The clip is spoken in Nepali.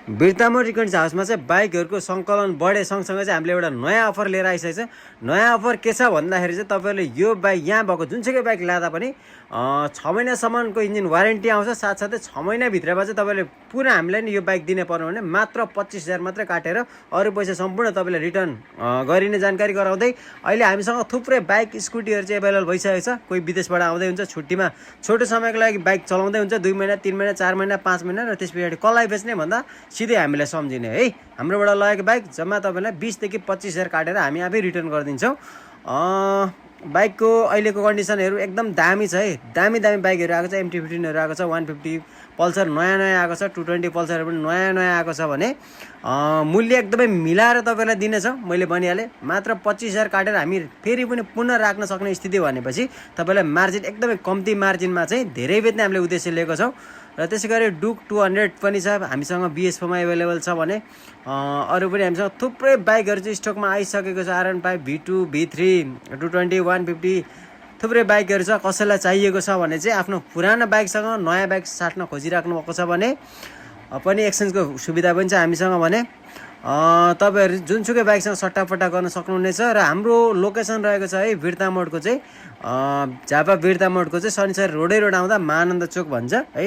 बिर्तामोड रिकन्डिस हाउसमा चाहिँ बाइकहरूको सङ्कलन बढे सँगसँगै चाहिँ हामीले एउटा नयाँ अफर लिएर आइसकेको छ। नयाँ अफर के छ भन्दाखेरि चाहिँ तपाईँले यो बाइक यहाँ भएको जुनसुकै बाइक लाँदा पनि 6 महिनासम्मको इन्जिन वारेन्टी आउँछ। साथसाथै 6 महिनाभित्रमा चाहिँ तपाईँले पुरा हामीलाई नि यो बाइक दिने पर्यो भने मात्र 25,000 मात्रै काटेर अरू पैसा सम्पूर्ण तपाईँले रिटर्न गरिने जानकारी गराउँदै अहिले हामीसँग थुप्रै बाइक स्कुटीहरू चाहिँ एभाइलेबल भइसकेको छ। कोही विदेशबाट आउँदै हुन्छ, छुट्टीमा छोटो समयको लागि बाइक चलाउँदै हुन्छ, 2 महिना 3 महिना 4 महिना 5 महिना र त्यस पछाडि कसलाई बेच्ने भन्दा सिधै हामीलाई सम्झिने है। हाम्रोबाट लगेको बाइक जम्मा तपाईँलाई 20 देखि 25,000 काटेर हामी आफै रिटर्न गरिदिन्छौँ। बाइकको अहिलेको कन्डिसनहरू एकदम दामी छ है। दामी बाइकहरू आएको छ, MT-15हरू आएको छ, 150 पल्सर नयाँ आएको छ, 220 पल्सरहरू पनि नयाँ आएको छ भने मूल्य एकदमै मिलाएर तपाईँलाई दिनेछौँ। मैले भनिहालेँ मात्र 25,000 काटेर हामी फेरि पनि पुनः राख्न सक्ने स्थिति भनेपछि तपाईँलाई मार्जिन एकदमै कम्ती मार्जिनमा चाहिँ धेरै बेच्ने हामीले उद्देश्य लिएको छौँ। र त्यसै गरी डुक 200 पनि छ हामीसँग BS4मा एभाइलेबल छ भने अरू पनि हामीसँग थुप्रै बाइकहरू चाहिँ स्टकमा आइसकेको छ। RN5, V2, V3, 220, 150 थुप्रै बाइकहरू छ। कसैलाई चाहिएको छ भने चाहिँ आफ्नो पुरानो बाइकसँग नयाँ बाइक साट्न खोजिराख्नु भएको छ भने पनि एक्सचेन्जको सुविधा पनि छ हामीसँग भने तपाईँहरू जुनसुकै बाइकसँग सट्टापट्टा गर्न सक्नुहुनेछ। र हाम्रो लोकेसन रहेको छ है बिर्तामोडको चाहिँ झापा बिर्तामोडको चाहिँ शनिचर रोड आउँदा महानन्द चोक भन्छ है।